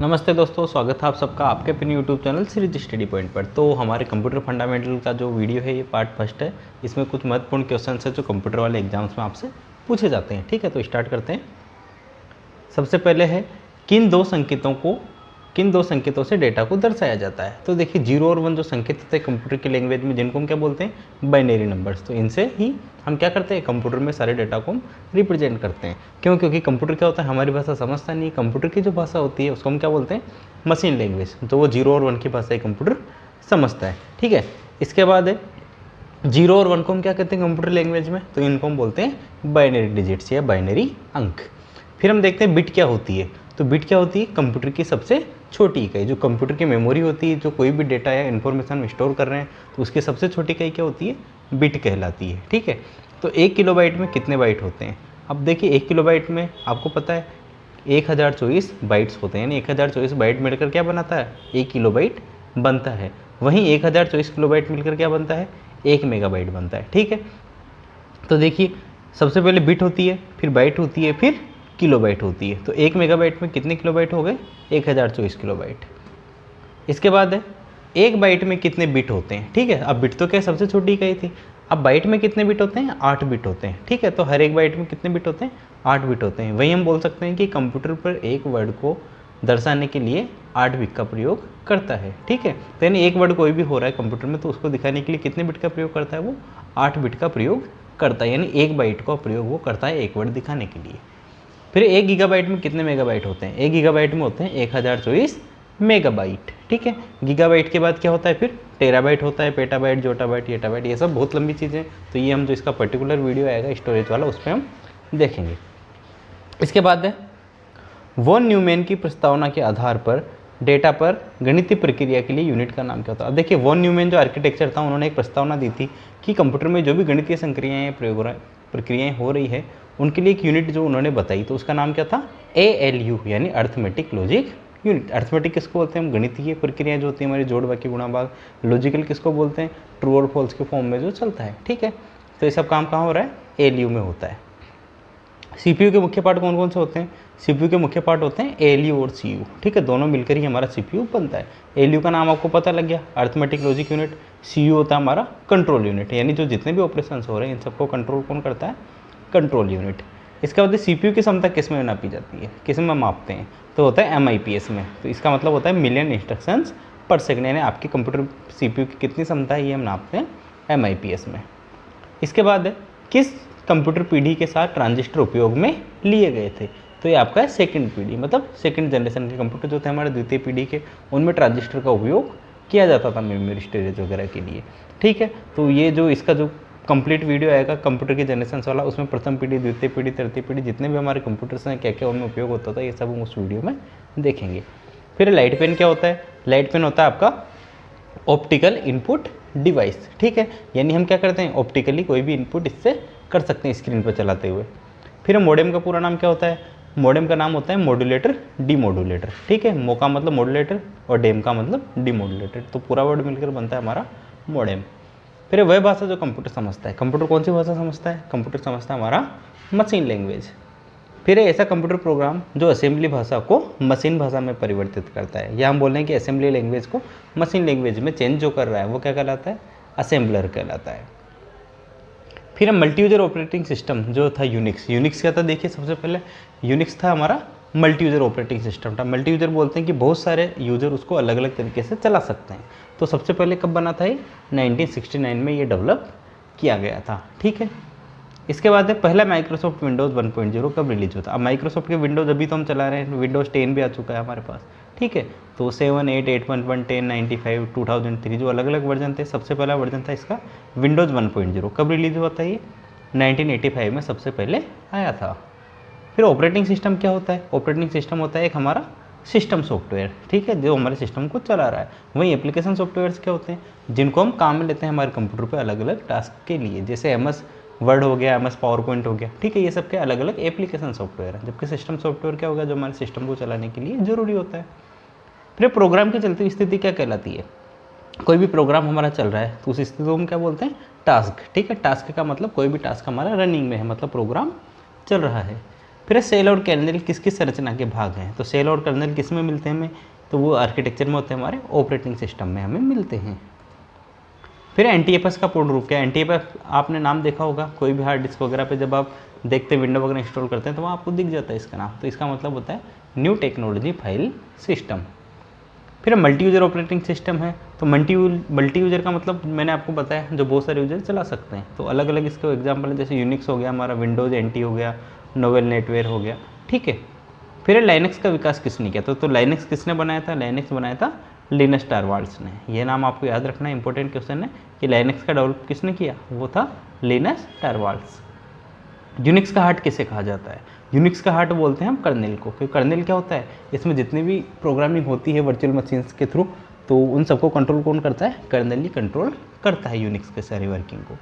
नमस्ते दोस्तों, स्वागत है आप सबका आपके अपने YouTube channel series study point पर। तो हमारे कंप्यूटर फंडामेंटल का जो वीडियो है ये पार्ट फर्स्ट है। इसमें कुछ महत्वपूर्ण क्वेश्चन है जो कंप्यूटर वाले एग्जाम्स में आपसे पूछे जाते हैं। ठीक है, तो स्टार्ट करते हैं। सबसे पहले है किन दो संकेतों से डेटा को दर्शाया जाता है। तो देखिए 0 और 1 जो संकेत होते हैं कंप्यूटर की लैंग्वेज में, जिनको हम क्या बोलते हैं, बाइनरी नंबर्स। तो इनसे ही हम क्या करते हैं, कंप्यूटर में सारे डेटा को हम रिप्रेजेंट करते हैं। क्यों? क्योंकि कंप्यूटर क्या होता है, हमारी भाषा समझता नहीं। कंप्यूटर की जो भाषा होती है उसको हम क्या बोलते हैं, मशीन लैंग्वेज। तो वो 0 और 1 की भाषा कंप्यूटर समझता है। ठीक है, इसके बाद है 0 और 1 को हम क्या कहते हैं कंप्यूटर लैंग्वेज में, तो इनको हम बोलते हैं बाइनरी डिजिट्स या बाइनरी अंक। फिर हम देखते हैं बिट क्या होती है। तो बिट क्या होती है, कंप्यूटर की सबसे छोटी इकाई। जो कंप्यूटर की मेमोरी होती है, जो कोई भी डेटा या इन्फॉर्मेशन स्टोर कर रहे हैं, तो उसकी सबसे छोटी इकाई क्या होती है, बिट कहलाती है। ठीक है, तो 1 किलोबाइट में कितने बाइट होते हैं। अब देखिए 1 किलोबाइट में आपको पता है 1024 बाइट्स होते हैं, यानी 1024 बाइट मिलकर क्या बनाता है, 1 किलोबाइट बनता है। वहीं 1024 किलोबाइट मिलकर क्या बनता है, 1 मेगाबाइट बनता है। ठीक है, तो देखिए सबसे पहले बिट होती है, फिर बाइट होती है, फिर किलोबाइट होती है। तो 1 मेगाबाइट में कितने किलोबाइट हो गए, 1024 किलोबाइट। इसके बाद है 1 बाइट में कितने बिट होते हैं। ठीक है, अब बिट तो क्या सबसे छोटी इकाई थी। अब बाइट में कितने बिट होते हैं, 8 बिट होते हैं। ठीक है, तो हर एक बाइट में कितने बिट होते हैं, 8 बिट होते हैं। वही हम बोल सकते हैं कि कंप्यूटर पर एक वर्ड को दर्शाने के लिए 8 बिट का प्रयोग करता है। ठीक है, तो यानी एक वर्ड कोई भी हो रहा है कंप्यूटर में, तो उसको दिखाने के लिए कितने बिट का प्रयोग करता है, वो 8 बिट का प्रयोग करता है। यानी 1 बाइट का प्रयोग वो करता है एक वर्ड दिखाने के लिए। फिर 1 गीगाबाइट में कितने मेगाबाइट होते हैं, 1 गीगाबाइट में होते हैं 1024 मेगाबाइट। ठीक है, गीगाबाइट के बाद क्या होता है, फिर टेराबाइट होता है, पेटाबाइट, जोटाबाइट, येटाबाइट, ये सब बहुत लंबी चीज़ें। तो ये हम जो इसका पर्टिकुलर वीडियो आएगा स्टोरेज वाला, उस पर हम देखेंगे। इसके बाद है वॉन न्यूमैन की प्रस्तावना के आधार पर डेटा पर गणितीय प्रक्रिया के लिए यूनिट का नाम क्या होता है। अब देखिए वॉन न्यूमैन जो आर्किटेक्चर था, उन्होंने एक प्रस्तावना दी थी कि कंप्यूटर में जो भी गणितीय संक्रियाएँ प्रक्रियाएँ हो रही है, उनके लिए एक यूनिट जो उन्होंने बताई, तो उसका नाम क्या था, ALU, यानी अर्थमेटिक लॉजिक यूनिट। अर्थमेटिक किसको बोलते हैं हम, गणितीय प्रक्रियाएं जो होती है हमारी, जोड़, बाकी, गुणा, भाग। लॉजिकल किसको बोलते हैं, ट्रू और फॉल्स के फॉर्म में जो चलता है। ठीक है, तो ये सब काम कहाँ हो रहा है, ALU में होता है। CPU के मुख्य पार्ट कौन कौन से होते हैं, CPU के मुख्य पार्ट होते हैं ALU और CU। ठीक है, दोनों मिलकर ही हमारा CPU बनता है। ALU का नाम आपको पता लग गया, अर्थमेटिक लॉजिक यूनिट। CU होता है हमारा कंट्रोल यूनिट, यानी जो जितने भी ऑपरेशन हो रहे हैं इन सबको कंट्रोल कौन करता है, कंट्रोल यूनिट। इसके बाद CPU की क्षमता किस में नापी जाती है, किस में मापते हैं, तो होता है MIPS में। तो इसका मतलब होता है मिलियन इंस्ट्रक्शंस पर सेकंड, यानी आपकी कंप्यूटर CPU की कितनी क्षमता है, ये हम नापते हैं MIPS में। इसके बाद किस कंप्यूटर पीढ़ी के साथ ट्रांजिस्टर उपयोग में लिए गए थे, तो ये आपका है सेकंड पीढ़ी, मतलब सेकंड जनरेशन के कंप्यूटर जो थे हमारे द्वितीय पीढ़ी के, उनमें ट्रांजिस्टर का उपयोग किया जाता था मेमोरी स्टोरेज वगैरह के लिए। ठीक है, तो ये जो इसका जो कंप्लीट वीडियो आएगा कंप्यूटर के जनरेशन वाला, उसमें प्रथम पीढ़ी, द्वितीय पीढ़ी, तृतीय पीढ़ी, जितने भी हमारे कंप्यूटर्स हैं क्या क्या उनमें उपयोग होता था, ये सब हम उस वीडियो में देखेंगे। फिर लाइट पेन क्या होता है, लाइट पेन होता है आपका ऑप्टिकल इनपुट डिवाइस। ठीक है, यानी हम क्या करते हैं, ऑप्टिकली कोई भी इनपुट इससे कर सकते हैं स्क्रीन पर चलाते हुए। फिर मोडेम का पूरा नाम क्या होता है, मोडेम का नाम होता है मॉड्यूलेटर डीमॉड्यूलेटर। ठीक है, मो का मतलब मॉड्यूलेटर और डेम का मतलब डीमॉड्यूलेटर, तो पूरा वर्ड मिलकर बनता है हमारा मोडेम। फिर वह भाषा जो कंप्यूटर समझता है, कंप्यूटर कौन सी भाषा समझता है, कंप्यूटर समझता है हमारा मशीन लैंग्वेज। फिर ऐसा कंप्यूटर प्रोग्राम जो असेंबली भाषा को मशीन भाषा में परिवर्तित करता है, या हम बोल रहे हैं कि असेंबली लैंग्वेज को मशीन लैंग्वेज में चेंज जो कर रहा है वो क्या कहलाता है, असेंबलर कहलाता है। फिर हम मल्टी यूजर ऑपरेटिंग सिस्टम जो था यूनिक्स, यूनिक्स क्या था, देखिए सबसे पहले यूनिक्स था हमारा मल्टी यूजर ऑपरेटिंग सिस्टम था। मल्टी यूजर बोलते हैं कि बहुत सारे यूजर उसको अलग अलग तरीके से चला सकते हैं। तो सबसे पहले कब बना था ये, 1969 में ये डेवलप किया गया था। ठीक है, इसके बाद है पहला माइक्रोसॉफ्ट विंडोज़ 1.0 कब रिलीज होता है। अब माइक्रोसॉफ्ट के विंडोज़ अभी तो हम चला रहे हैं, विंडोज़ 10 भी आ चुका है हमारे पास। ठीक है, तो 7, 8, 8.1, 10, 95, 2003 जो अलग अलग वर्जन थे, सबसे पहला वर्जन था इसका विंडोज़ 1.0। कब रिलीज हुआ था ये, 1985 में सबसे पहले आया था। फिर ऑपरेटिंग सिस्टम क्या होता है, ऑपरेटिंग सिस्टम होता है एक हमारा सिस्टम सॉफ्टवेयर। ठीक है, जो हमारे सिस्टम को चला रहा है। वहीं एप्लीकेशन सॉफ्टवेयर्स क्या होते हैं, जिनको हम काम में लेते हैं हमारे कंप्यूटर पे अलग अलग टास्क के लिए, जैसे MS वर्ड हो गया, MS पावर पॉइंट हो गया। ठीक है, ये सब के अलग अलग एप्लीकेशन सॉफ्टवेयर है। जबकि सिस्टम सॉफ्टवेयर क्या होगा, जो हमारे सिस्टम को चलाने के लिए जरूरी होता है। फिर प्रोग्राम की चलती स्थिति क्या कहलाती है, कोई भी प्रोग्राम हमारा चल रहा है तो उस स्थिति को हम क्या बोलते हैं, टास्क। ठीक है, टास्क का मतलब कोई भी टास्क हमारा रनिंग में है, मतलब प्रोग्राम चल रहा है। फिर सेल और कर्नेल किसकी संरचना के भाग हैं, तो सेल और कर्नेल किस में मिलते हैं हमें, तो वो आर्किटेक्चर में होते हैं हमारे ऑपरेटिंग सिस्टम में हमें मिलते हैं। फिर NTFS का पूर्ण रूप क्या है, NTFS आपने नाम देखा होगा, कोई भी हार्ड डिस्क वगैरह पे जब आप देखते विंडो वगैरह इंस्टॉल करते हैं तो वहाँ आपको दिख जाता है इसका नाम, तो इसका मतलब होता है न्यू टेक्नोलॉजी फाइल सिस्टम। फिर मल्टी यूज़र ऑपरेटिंग सिस्टम है, तो मल्टी यूज़र का मतलब मैंने आपको बताया जो बहुत सारे यूज़र चला सकते हैं, तो अलग अलग इसके एग्जाम्पल है, जैसे यूनिक्स हो गया हमारा, विंडोज़ NT हो गया, नोवेल नेटवेयर हो गया, ठीक है। फिर लाइनक्स का विकास किसने किया, तो लाइनक्स किसने बनाया था, लाइनक्स बनाया था लिनस टॉरवाल्ड्स ने। ये नाम आपको याद रखना है, इंपॉर्टेंट क्वेश्चन है कि लाइनक्स का डेवलप किसने किया, वो था लिनस टॉरवाल्ड्स। यूनिक्स का हार्ट किसे कहा जाता है, यूनिक्स का हार्ट बोलते हैं हम कर्नेल को, क्योंकि कर्नेल क्या होता है, इसमें जितनी भी प्रोग्रामिंग होती है वर्चुअल मशीन्स के थ्रू, तो उन सबको कंट्रोल कौन करता है, कर्नेल ही कंट्रोल करता है यूनिक्स के सारी वर्किंग को।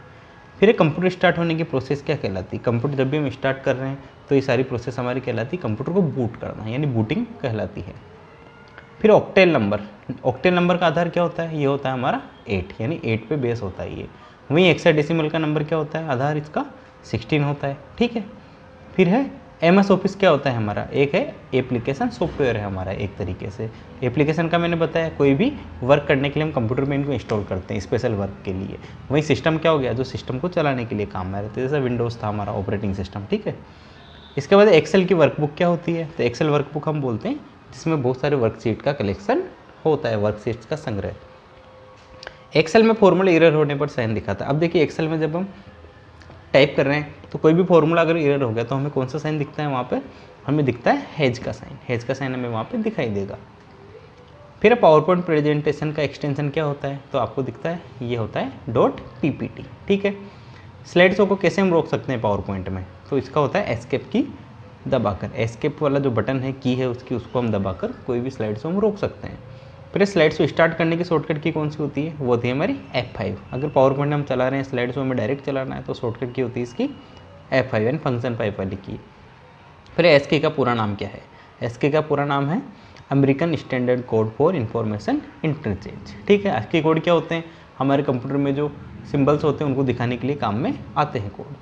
फिर एक कंप्यूटर स्टार्ट होने की प्रोसेस क्या कहलाती है, कंप्यूटर जब भी हम स्टार्ट कर रहे हैं तो ये सारी प्रोसेस हमारी कहलाती है कंप्यूटर को बूट करना, यानी बूटिंग कहलाती है। फिर ऑक्टेल नंबर का आधार क्या होता है, ये होता है हमारा 8, यानी 8 पे बेस होता है ये। वहीं हेक्साडेसिमल का नंबर क्या होता है, आधार इसका 16 होता है, ठीक है। फिर है MS ऑफिस, क्या होता है हमारा, एक है एप्लीकेशन सॉफ्टवेयर है हमारा, एक तरीके से एप्लीकेशन का मैंने बताया कोई भी वर्क करने के लिए हम कंप्यूटर में इनको इंस्टॉल करते हैं स्पेशल वर्क के लिए। वहीं सिस्टम क्या हो गया, जो सिस्टम को चलाने के लिए काम में रहते हैं, जैसे विंडोज़ था हमारा ऑपरेटिंग सिस्टम, ठीक है। इसके बाद एक्सेल की वर्कबुक क्या होती है, तो एक्सेल वर्कबुक हम बोलते हैं जिसमें बहुत सारे वर्कशीट का कलेक्शन होता है, वर्कशीट्स का संग्रह। एक्सेल में फॉर्मूला एरर होने पर साइन दिखाता है। अब देखिए एक्सेल में जब हम टाइप कर रहे हैं तो कोई भी फॉर्मूला अगर एरर हो गया तो हमें कौन सा साइन दिखता है वहाँ पे, हमें दिखता है हेज का साइन, हेज का साइन हमें वहाँ पे दिखाई देगा। फिर पावर पॉइंट प्रेजेंटेशन का एक्सटेंशन क्या होता है, तो आपको दिखता है ये होता है .ppt, ठीक है। स्लाइड शो को कैसे हम रोक सकते हैं पावर पॉइंट में, तो इसका होता है एस्केप की दबाकर, एस्केप वाला जो बटन है की है उसकी, उसको हम दबाकर कोई भी स्लाइड शो हम रोक सकते हैं। फिर स्लाइड शो स्टार्ट करने की शॉर्टकट की कौन सी होती है, वो होती है हमारी F5। अगर पावर पॉइंट हम चला रहे हैं स्लाइड शो में डायरेक्ट चलाना है तो शॉर्टकट की होती है इसकी F5 यानी फंक्शन 5 वाली की। फिर एसके का पूरा नाम क्या है, एसके का पूरा नाम है American standard code for information interchange, ठीक है। एसके कोड क्या होते हैं, हमारे कंप्यूटर में जो सिंबल्स होते हैं उनको दिखाने के लिए काम में आते हैं कोड।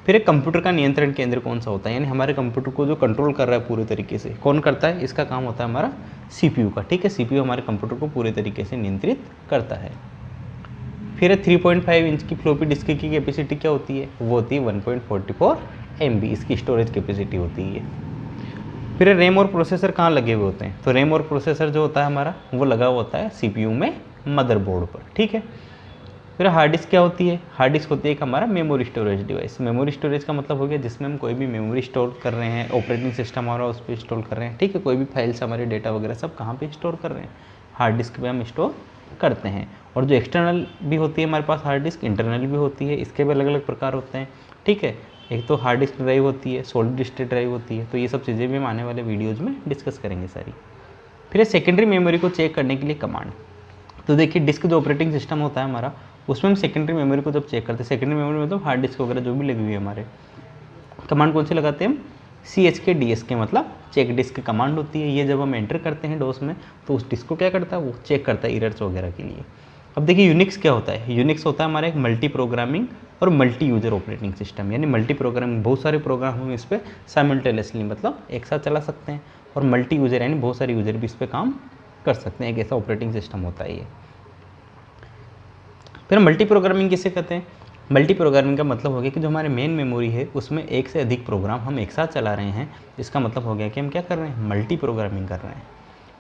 फिर एक कंप्यूटर का नियंत्रण केंद्र कौन सा होता है, यानी हमारे कंप्यूटर को जो कंट्रोल कर रहा है पूरे तरीके से कौन करता है, इसका काम होता है हमारा CPU का, ठीक है। CPU हमारे कंप्यूटर को पूरे तरीके से नियंत्रित करता है। फिर 3.5 इंच की फ्लॉपी डिस्क की कैपेसिटी क्या होती है, वो होती है 1.44 MB, इसकी स्टोरेज कैपेसिटी होती है। फिर रैम और प्रोसेसर कहाँ लगे हुए होते हैं, तो रैम और प्रोसेसर जो होता है हमारा वो लगा हुआ होता है CPU में, मदरबोर्ड पर, ठीक है। फिर हार्ड डिस्क क्या होती है, हार्ड डिस्क होती है एक हमारा memory storage device. Memory storage का मतलब हो गया जिसमें हम कोई भी मेमोरी स्टोर कर रहे हैं, ऑपरेटिंग सिस्टम हमारा उस पर स्टोर कर रहे हैं, ठीक है। कोई भी फाइल्स हमारे डेटा वगैरह सब कहाँ पे स्टोर कर रहे हैं, हार्ड डिस्क पे हम स्टोर करते हैं। और जो एक्सटर्नल भी होती है हमारे पास हार्ड डिस्क, इंटरनल भी होती है, इसके भी अलग अलग प्रकार होते हैं, ठीक है। एक तो हार्ड डिस्क ड्राइव होती है, सॉलिड स्टेट ड्राइव होती है, तो ये सब चीज़ें भी हम आने वाले वीडियोज़ में डिस्कस करेंगे सारी। फिर सेकेंडरी मेमोरी को चेक करने के लिए कमांड, तो देखिए डिस्क जो ऑपरेटिंग सिस्टम होता है हमारा उसमें हम सेकेंडरी मेमोरी को जब चेक करते हैं, सेकेंडरी मेमोरी में तो हार्ड डिस्क वगैरह जो भी लगी हुई है हमारे, कमांड कौन सी लगाते हैं हम, CHK DSK मतलब चेक डिस्क कमांड होती है। ये जब हम एंटर करते हैं डोस में तो उस डिस्क को क्या करता है, वो चेक करता है एरर्स वगैरह के लिए। अब देखिए यूनिक्स क्या होता है, यूनिक्स होता है हमारा एक मल्टी प्रोग्रामिंग और मल्टी यूजर ऑपरेटिंग सिस्टम, यानी मल्टी प्रोग्रामिंग बहुत सारे प्रोग्राम हम इस पर साइमल्टेनियसली मतलब एक साथ चला सकते हैं, और मल्टी यूजर यानी बहुत सारे यूजर भी इस पर काम कर सकते हैं, एक ऐसा ऑपरेटिंग सिस्टम होता है ये। फिर मल्टी प्रोग्रामिंग किसे कहते हैं, मल्टी प्रोग्रामिंग का मतलब हो गया कि जो हमारे मेन मेमोरी है उसमें एक से अधिक प्रोग्राम हम एक साथ चला रहे हैं, इसका मतलब हो गया कि हम क्या कर रहे हैं, मल्टी प्रोग्रामिंग कर रहे हैं।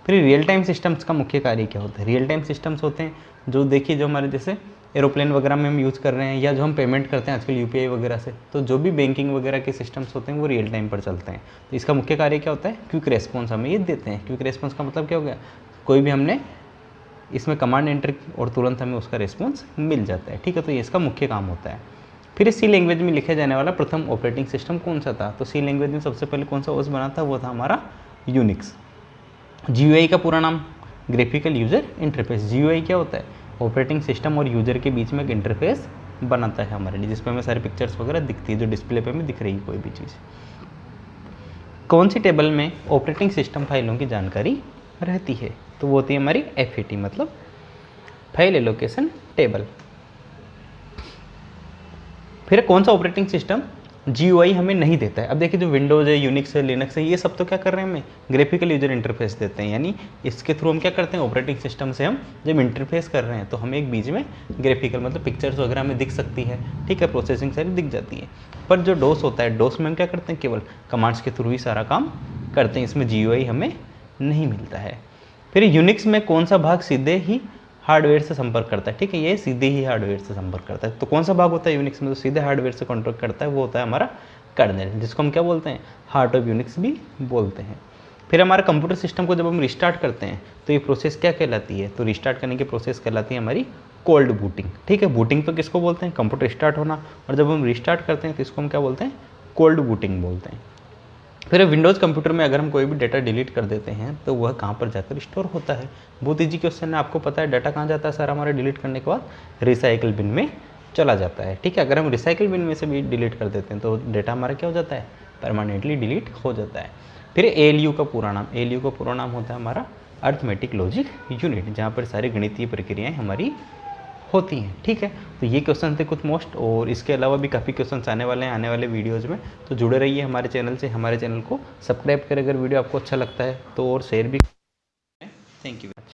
फिर रियल टाइम सिस्टम्स का मुख्य कार्य क्या होता है, रियल टाइम सिस्टम्स होते हैं जो देखिए जो हमारे जैसे एरोप्लेन वगैरह में हम यूज़ कर रहे हैं, या जो हम पेमेंट करते हैं आजकल UPI वगैरह से, तो जो भी बैंकिंग वगैरह के सिस्टम्स होते हैं वो रियल टाइम पर चलते हैं। तो इसका मुख्य कार्य क्या होता है, क्विक रेस्पॉन्स हमें ये देते हैं। क्विक रेस्पॉन्स का मतलब क्या हो गया, कोई भी हमने इसमें कमांड एंटर और तुरंत हमें उसका रिस्पॉन्स मिल जाता है, ठीक है। तो ये इसका मुख्य काम होता है। फिर C लैंग्वेज में लिखे जाने वाला प्रथम ऑपरेटिंग सिस्टम कौन सा था, तो C लैंग्वेज में सबसे पहले कौन सा OS बना था, वो था हमारा यूनिक्स। GUI का पूरा नाम ग्राफिकल यूजर इंटरफेस। GUI क्या होता है, ऑपरेटिंग सिस्टम और यूजर के बीच में एक इंटरफेस बनाता है हमारे लिए, जिसपे हमें सारी पिक्चर्स वगैरह दिखती है, जो डिस्प्ले पे हमें दिख रही है कोई भी चीज़। कौन सी टेबल में ऑपरेटिंग सिस्टम फाइलों की जानकारी रहती है, तो वो होती है हमारी FAT मतलब फाइल एलोकेशन टेबल। फिर कौन सा ऑपरेटिंग सिस्टम GUI हमें नहीं देता है। अब देखिए जो विंडोज़ है, यूनिक्स है, लिनक्स है, ये सब तो क्या कर रहे हैं, हमें ग्राफिकल यूजर इंटरफेस देते हैं। यानी इसके थ्रू हम क्या करते हैं, ऑपरेटिंग सिस्टम से हम जब इंटरफेस कर रहे हैं तो हमें एक बीच में ग्राफिकल मतलब पिक्चर्स वगैरह हमें दिख सकती है, ठीक है, प्रोसेसिंग सारी दिख जाती है। पर जो डोस होता है, डोस में हम क्या करते हैं, केवल कमांड्स के थ्रू ही सारा काम करते हैं, इसमें GUI हमें नहीं मिलता है। फिर यूनिक्स में कौन सा भाग सीधे ही हार्डवेयर से संपर्क करता है, ठीक है, ये सीधे ही हार्डवेयर से संपर्क करता है। तो कौन सा भाग होता है यूनिक्स में तो सीधे हार्डवेयर से कॉन्ट्रैक्ट करता है, वो होता है हमारा कर्नेल, जिसको हम क्या बोलते हैं, हार्ट ऑफ यूनिक्स भी बोलते हैं। फिर हमारे कंप्यूटर सिस्टम को जब हम रिस्टार्ट करते हैं तो ये प्रोसेस क्या कहलाती है, तो रिस्टार्ट करने की प्रोसेस कहलाती है हमारी कोल्ड बूटिंग, ठीक है। बूटिंग तो किसको बोलते हैं, कंप्यूटर स्टार्ट होना, और जब हम रिस्टार्ट करते हैं तो इसको हम क्या बोलते हैं, कोल्ड बूटिंग बोलते हैं। फिर विंडोज़ कंप्यूटर में अगर हम कोई भी डाटा डिलीट कर देते हैं तो वह कहाँ पर जाकर स्टोर होता है, बहुत ईजी क्वेश्चन है, आपको पता है डाटा कहाँ जाता है सारा हमारे डिलीट करने के बाद, रिसाइकल बिन में चला जाता है, ठीक है। अगर हम रिसाइकल बिन में से भी डिलीट कर देते हैं तो डाटा हमारा क्या हो जाता है, परमानेंटली डिलीट हो जाता है। फिर ALU का पूरा नाम, ALU का पूरा नाम होता है हमारा अर्थमेटिक लॉजिक यूनिट, जहाँ पर सारी गणितीय प्रक्रियाएँ हमारी होती हैं, ठीक है। तो ये क्वेश्चन थे कुछ मोस्ट, और इसके अलावा भी काफ़ी क्वेश्चंस आने वाले हैं आने वाले वीडियोज़ में, तो जुड़े रहिए हमारे चैनल से। हमारे चैनल को सब्सक्राइब करें अगर वीडियो आपको अच्छा लगता है तो, और शेयर भी। Thank you.